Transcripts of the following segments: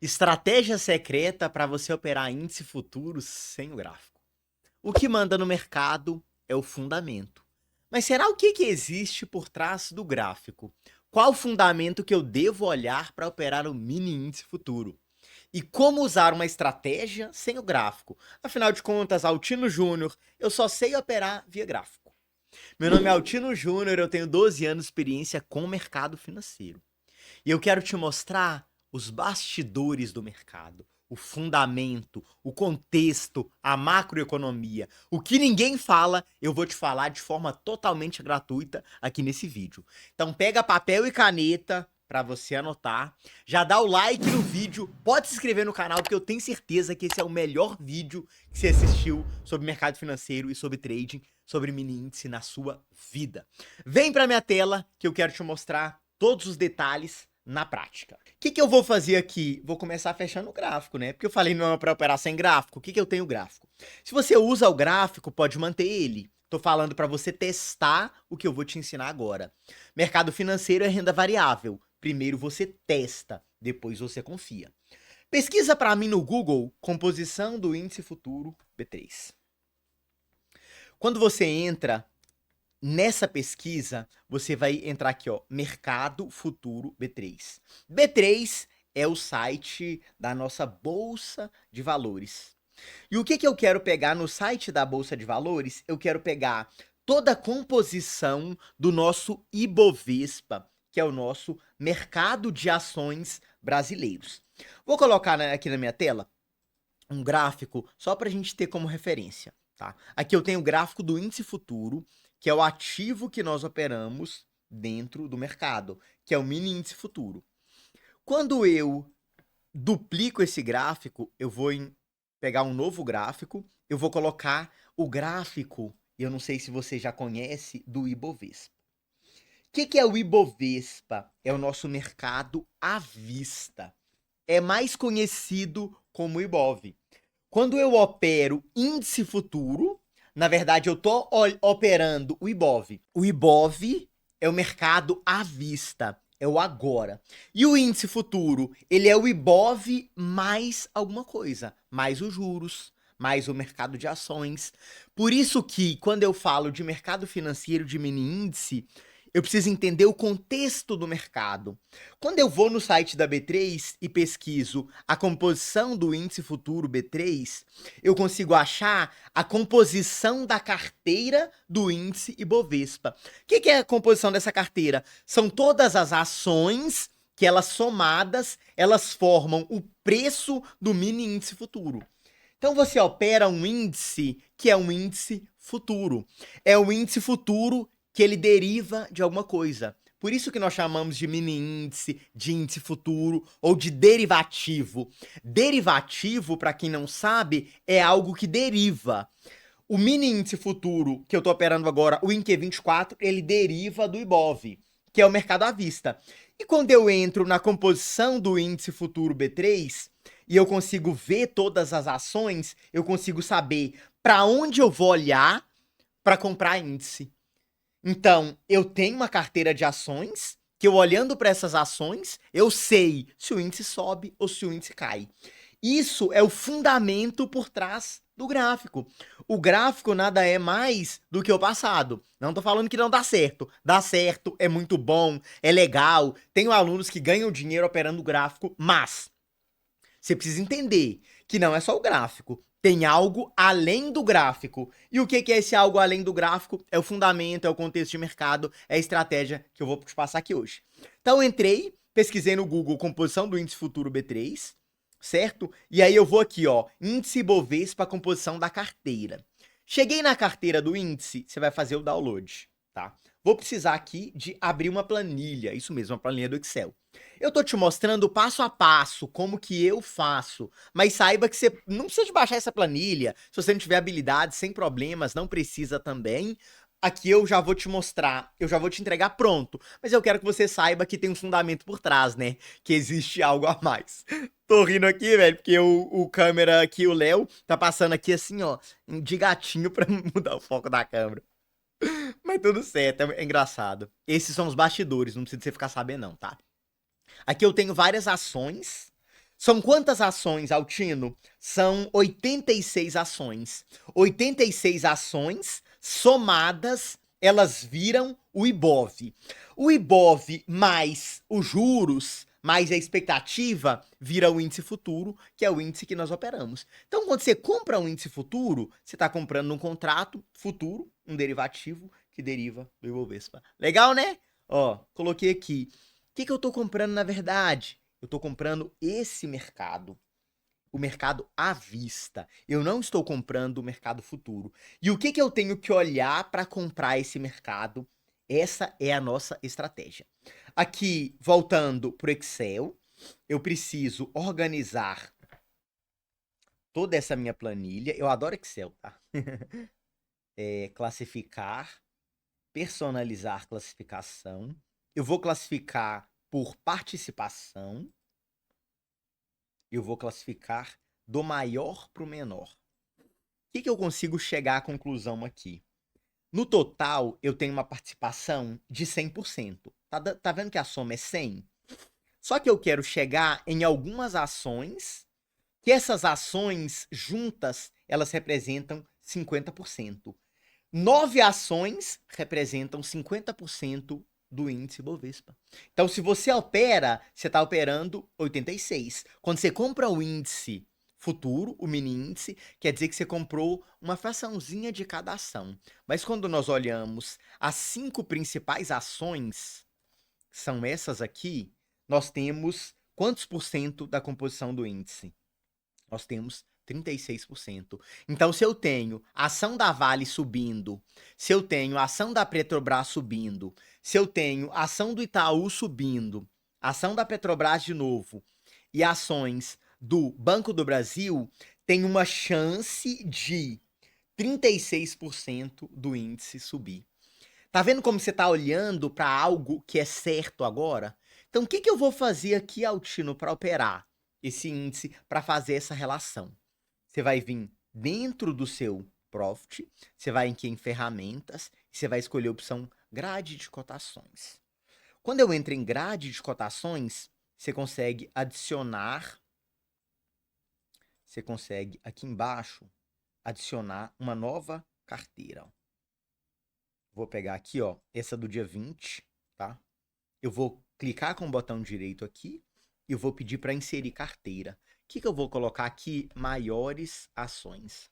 Estratégia secreta para você operar índice futuros sem o gráfico. O que manda no mercado é o fundamento. Mas será o que existe por trás do gráfico? Qual o fundamento que eu devo olhar para operar o mini índice futuro? E como usar uma estratégia sem o gráfico? Afinal de contas, Altino Júnior, eu só sei operar via gráfico. Meu nome é Altino Júnior, eu tenho 12 anos de experiência com o mercado financeiro. E eu quero te mostrar os bastidores do mercado, o fundamento, o contexto, a macroeconomia. O que ninguém fala, eu vou te falar de forma totalmente gratuita aqui nesse vídeo. Então pega papel e caneta para você anotar. Já dá o like no vídeo, pode se inscrever no canal porque eu tenho certeza que esse é o melhor vídeo que você assistiu sobre mercado financeiro e sobre trading, sobre mini índice na sua vida. Vem para minha tela que eu quero te mostrar todos os detalhes na prática. O que eu vou fazer aqui? Vou começar fechando o gráfico, né? Porque eu falei não é para operar sem gráfico. O que eu tenho gráfico? Se você usa o gráfico, pode manter ele. Tô falando para você testar o que eu vou te ensinar agora. Mercado financeiro é renda variável. Primeiro você testa, depois você confia. Pesquisa para mim no Google composição do índice futuro B3. Quando você entra nessa pesquisa, você vai entrar aqui, ó, Mercado Futuro B3. B3 é o site da nossa Bolsa de Valores. E o que eu quero pegar no site da Bolsa de Valores? Eu quero pegar toda a composição do nosso Ibovespa, que é o nosso mercado de ações brasileiros. Vou colocar aqui na minha tela um gráfico só para a gente ter como referência, tá? Aqui eu tenho o gráfico do índice futuro, que é o ativo que nós operamos dentro do mercado, que é o mini índice futuro. Quando eu duplico esse gráfico, eu vou pegar um novo gráfico, eu vou colocar o gráfico, eu não sei se você já conhece, do Ibovespa. O que é o Ibovespa? É o nosso mercado à vista. É mais conhecido como Ibov. Quando eu opero índice futuro, na verdade eu estou operando o Ibov. O Ibov é o mercado à vista, é o agora. E o índice futuro, ele é o Ibov mais alguma coisa, mais os juros, mais o mercado de ações. Por isso que quando eu falo de mercado financeiro de mini índice, eu preciso entender o contexto do mercado. Quando eu vou no site da B3 e pesquiso a composição do índice futuro B3, eu consigo achar a composição da carteira do índice Ibovespa. O que é a composição dessa carteira? São todas as ações que elas somadas, elas formam o preço do mini índice futuro. Então você opera um índice que é um índice futuro. É um índice futuro que ele deriva de alguma coisa. Por isso que nós chamamos de mini índice, de índice futuro ou de derivativo. Derivativo, para quem não sabe, é algo que deriva. O mini índice futuro que eu estou operando agora, o INQ24, ele deriva do Ibov, que é o mercado à vista. E quando eu entro na composição do índice futuro B3 e eu consigo ver todas as ações, eu consigo saber para onde eu vou olhar para comprar índice. Então, eu tenho uma carteira de ações que eu olhando para essas ações, eu sei se o índice sobe ou se o índice cai. Isso é o fundamento por trás do gráfico. O gráfico nada é mais do que o passado. Não tô falando que não dá certo. Dá certo, é muito bom, é legal. Tenho alunos que ganham dinheiro operando gráfico, mas você precisa entender que não é só o gráfico. Tem algo além do gráfico. E o que é esse algo além do gráfico? É o fundamento, é o contexto de mercado, é a estratégia que eu vou te passar aqui hoje. Então, eu entrei, pesquisei no Google composição do índice futuro B3, certo? E aí eu vou aqui, ó, índice Ibovespa, composição da carteira. Cheguei na carteira do índice, você vai fazer o download, tá? Vou precisar aqui de abrir uma planilha, isso mesmo, uma planilha do Excel. Eu tô te mostrando passo a passo como que eu faço, mas saiba que você não precisa de baixar essa planilha. Se você não tiver habilidade, sem problemas, não precisa também. Aqui eu já vou te mostrar, eu já vou te entregar pronto, mas eu quero que você saiba que tem um fundamento por trás, né? Que existe algo a mais. Tô rindo aqui, velho, porque o câmera aqui, o Léo, tá passando aqui assim, ó, de gatinho pra mudar o foco da câmera. Mas tudo certo, é engraçado. Esses são os bastidores, não precisa você ficar sabendo não, tá? Aqui eu tenho várias ações, São quantas ações, Altino? São 86 ações. 86 ações somadas, elas viram o IBOV. O IBOV mais os juros, mais a expectativa, vira o índice futuro, que é o índice que nós operamos. Então, quando você compra um índice futuro, você está comprando um contrato futuro, um derivativo que deriva do Ibovespa. Legal, né? Ó, coloquei aqui. O que eu estou comprando na verdade? Eu estou comprando esse mercado, o mercado à vista. Eu não estou comprando o mercado futuro. E o que eu tenho que olhar para comprar esse mercado? Essa é a nossa estratégia. Aqui, voltando para o Excel, eu preciso organizar toda essa minha planilha. Eu adoro Excel, tá? Classificar, personalizar classificação. Eu vou classificar por participação. Eu vou classificar do maior para o menor. O que eu consigo chegar à conclusão aqui? No total, eu tenho uma participação de 100%. Tá vendo que a soma é 100? Só que eu quero chegar em algumas ações, que essas ações juntas, elas representam 50%. 9 ações representam 50% do índice Bovespa. Então, se você opera, você está operando 86. Quando você compra o índice futuro, o mini índice, quer dizer que você comprou uma fraçãozinha de cada ação. Mas quando nós olhamos as 5 principais ações, são essas aqui, nós temos quantos por cento da composição do índice? Nós temos 36%. Então, se eu tenho a ação da Vale subindo, se eu tenho a ação da Petrobras subindo, se eu tenho a ação do Itaú subindo, a ação da Petrobras de novo e ações do Banco do Brasil, tem uma chance de 36% do índice subir. Tá vendo como você tá olhando para algo que é certo agora? Então, o que eu vou fazer aqui, Altino, para operar esse índice, para fazer essa relação? Você vai vir dentro do seu Profit, você vai aqui em ferramentas, e você vai escolher a opção grade de cotações. Quando eu entro em grade de cotações, você consegue adicionar, você consegue aqui embaixo adicionar uma nova carteira. Vou pegar aqui, ó, essa do dia 20, tá? Eu vou clicar com o botão direito aqui e vou pedir para inserir carteira. O que eu vou colocar aqui? Maiores ações.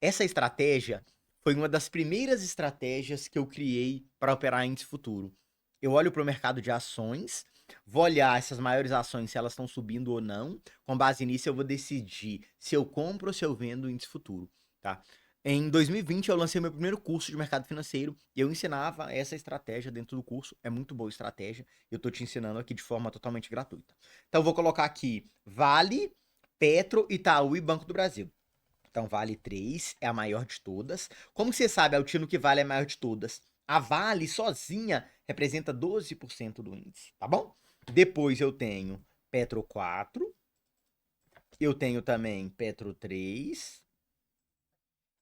Essa estratégia foi uma das primeiras estratégias que eu criei para operar índice futuro. Eu olho para o mercado de ações, vou olhar essas maiores ações, se elas estão subindo ou não. Com base nisso, eu vou decidir se eu compro ou se eu vendo índice futuro, tá? Em 2020, eu lancei meu primeiro curso de mercado financeiro e eu ensinava essa estratégia dentro do curso. É muito boa estratégia. Eu estou te ensinando aqui de forma totalmente gratuita. Então, eu vou colocar aqui Vale, Petro, Itaú e Banco do Brasil. Então, Vale 3 é a maior de todas. Como você sabe, Altino, que Vale é a maior de todas? A Vale sozinha representa 12% do índice, tá bom? Depois eu tenho Petro 4. Eu tenho também Petro 3.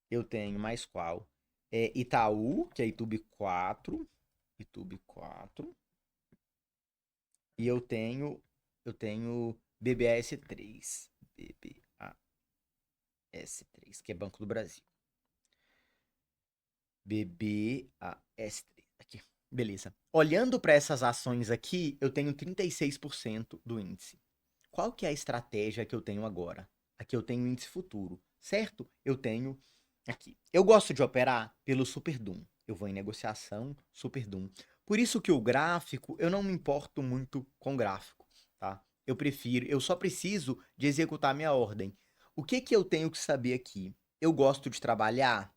Eu tenho mais qual? Itaú, que é Itube 4. Itube 4. E eu tenho BBAS 3. BBAS 3, que é Banco do Brasil. BBAS3. Aqui. Beleza. Olhando para essas ações aqui, eu tenho 36% do índice. Qual que é a estratégia que eu tenho agora? Aqui eu tenho índice futuro, certo? Eu tenho aqui. Eu gosto de operar pelo Super Doom. Eu vou em negociação, Super Doom. Por isso que o gráfico, eu não me importo muito com gráfico, tá? Eu só preciso de executar minha ordem. O que eu tenho que saber aqui? Eu gosto de trabalhar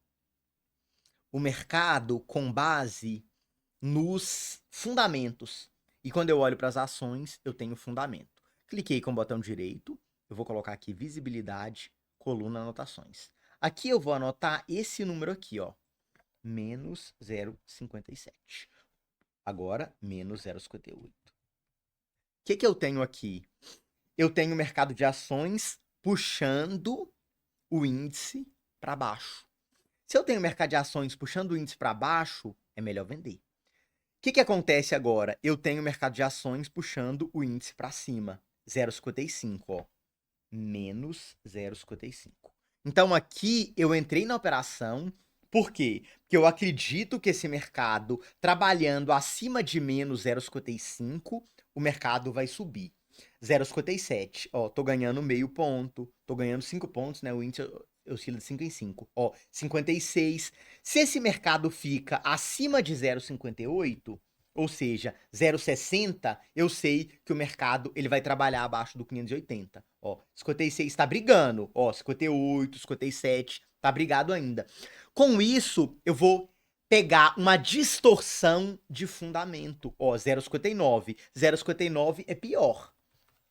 o mercado com base nos fundamentos. E quando eu olho para as ações, eu tenho fundamento. Cliquei com o botão direito, eu vou colocar aqui visibilidade, coluna anotações. Aqui eu vou anotar esse número aqui, ó, menos 0,57. Agora, menos 0,58. O que eu tenho aqui? Eu tenho o mercado de ações puxando o índice para baixo. Se eu tenho o mercado de ações puxando o índice para baixo, é melhor vender. O que acontece agora? Eu tenho o mercado de ações puxando o índice para cima. 0,55, ó. Menos 0,55. Então aqui eu entrei na operação, por quê? Porque eu acredito que esse mercado, trabalhando acima de menos 0,55, o mercado vai subir. 0,57, ó, tô ganhando meio ponto, tô ganhando 5 pontos, né? O índice oscila de 5 em 5. Ó, 56. Se esse mercado fica acima de 0,58, ou seja, 0,60, eu sei que o mercado ele vai trabalhar abaixo do 580. Ó, 56 está brigando. Ó, 58, 57, tá brigado ainda. Com isso, eu vou pegar uma distorção de fundamento. Ó, 0,59. 0,59 é pior,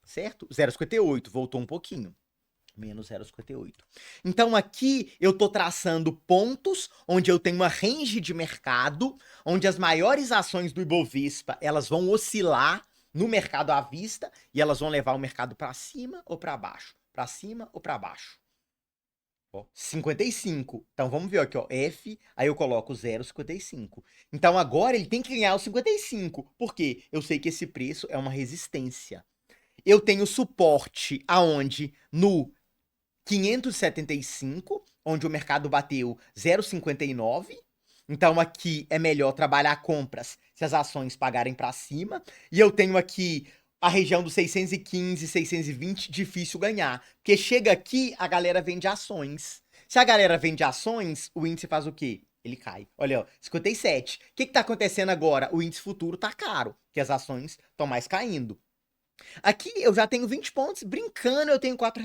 certo? 0,58, voltou um pouquinho. Menos 0,58. Então aqui eu tô traçando pontos onde eu tenho uma range de mercado, onde as maiores ações do Ibovespa, elas vão oscilar no mercado à vista e elas vão levar o mercado para cima ou para baixo, para cima ou para baixo. Ó, 55. Então vamos ver aqui, ó, F, aí eu coloco 0,55. Então agora ele tem que ganhar o 55, porque eu sei que esse preço é uma resistência. Eu tenho suporte aonde? No 575, onde o mercado bateu 0,59. Então aqui é melhor trabalhar compras se as ações pagarem para cima. E eu tenho aqui a região dos 615, 620, difícil ganhar. Porque chega aqui, a galera vende ações. Se a galera vende ações, o índice faz o quê? Ele cai. Olha, ó, 57. O que tá acontecendo agora? O índice futuro tá caro, porque as ações estão mais caindo. Aqui eu já tenho 20 pontos, brincando eu tenho R$ 4,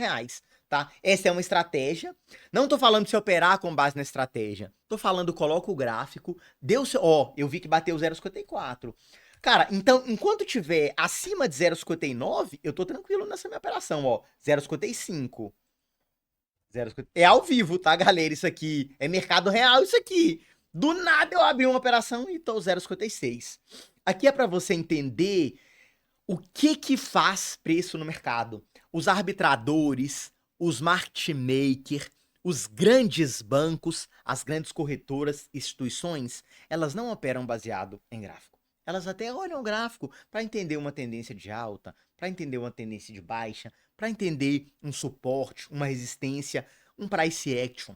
tá? Essa é uma estratégia. Não tô falando de se operar com base na estratégia. Tô falando, coloca o gráfico, deu seu... Ó, eu vi que bateu 0,54. Cara, então, enquanto tiver acima de 0,59, eu tô tranquilo nessa minha operação, ó. 0,55. É ao vivo, tá, galera? Isso aqui é mercado real, isso aqui. Do nada eu abri uma operação e tô 0,56. Aqui é para você entender o que faz preço no mercado? Os arbitradores, os market maker, os grandes bancos, as grandes corretoras, instituições, elas não operam baseado em gráfico. Elas até olham o gráfico para entender uma tendência de alta, para entender uma tendência de baixa, para entender um suporte, uma resistência, um price action.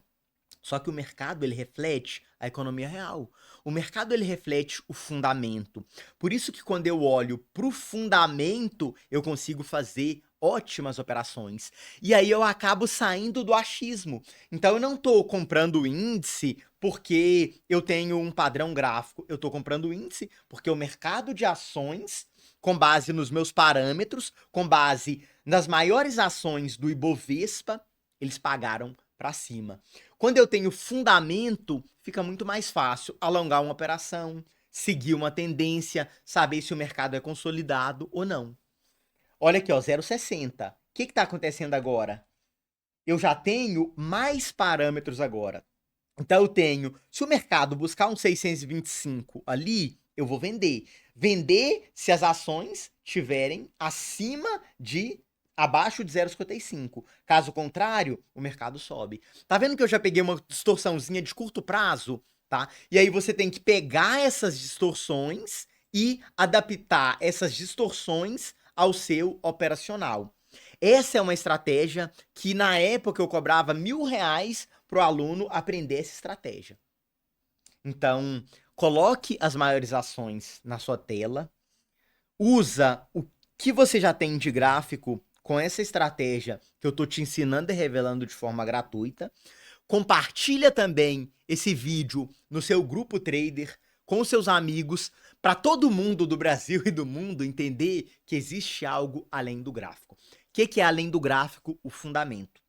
Só que o mercado ele reflete a economia real. O mercado ele reflete o fundamento. Por isso que quando eu olho para o fundamento, eu consigo fazer ótimas operações. E aí eu acabo saindo do achismo. Então eu não estou comprando o índice porque eu tenho um padrão gráfico. Eu estou comprando o índice porque o mercado de ações, com base nos meus parâmetros, com base nas maiores ações do Ibovespa, eles pagaram para cima. Quando eu tenho fundamento, fica muito mais fácil alongar uma operação, seguir uma tendência, saber se o mercado é consolidado ou não. Olha aqui, ó, 0,60. O que está acontecendo agora? Eu já tenho mais parâmetros agora. Então eu tenho, se o mercado buscar um 625 ali, eu vou vender. Vender se as ações estiverem abaixo de 0,55. Caso contrário, o mercado sobe. Tá vendo que eu já peguei uma distorçãozinha de curto prazo, tá? E aí você tem que pegar essas distorções e adaptar essas distorções ao seu operacional. Essa é uma estratégia que na época eu cobrava R$ 1.000 pro aluno aprender essa estratégia. Então, coloque as maiores ações na sua tela, usa o que você já tem de gráfico com essa estratégia que eu tô te ensinando e revelando de forma gratuita. Compartilha também esse vídeo no seu grupo trader com seus amigos para todo mundo do Brasil e do mundo entender que existe algo além do gráfico. O que é além do gráfico? O fundamento.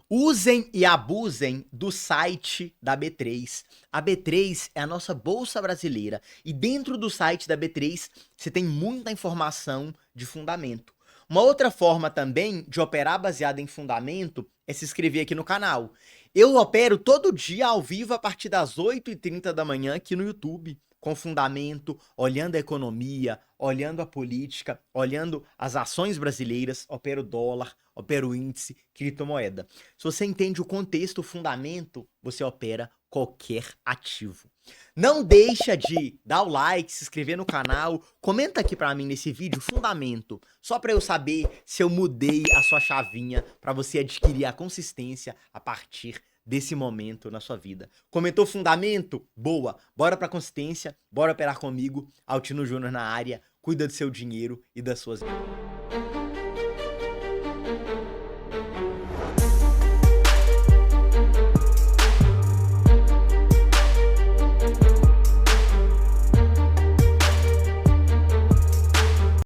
Usem e abusem do site da B3. A B3 é a nossa bolsa brasileira e dentro do site da B3 você tem muita informação de fundamento. Uma outra forma também de operar baseada em fundamento é se inscrever aqui no canal. Eu opero todo dia ao vivo a partir das 8h30 da manhã aqui no YouTube, com fundamento, olhando a economia, olhando a política, olhando as ações brasileiras, opero dólar, opero índice, criptomoeda. Se você entende o contexto, o fundamento, você opera qualquer ativo. Não deixa de dar o like, se inscrever no canal, comenta aqui pra mim nesse vídeo fundamento, só pra eu saber se eu mudei a sua chavinha pra você adquirir a consistência a partir desse momento na sua vida. Comentou fundamento? Boa! Bora pra consistência, bora operar comigo, Altino Júnior na área, cuida do seu dinheiro e das suas vidas.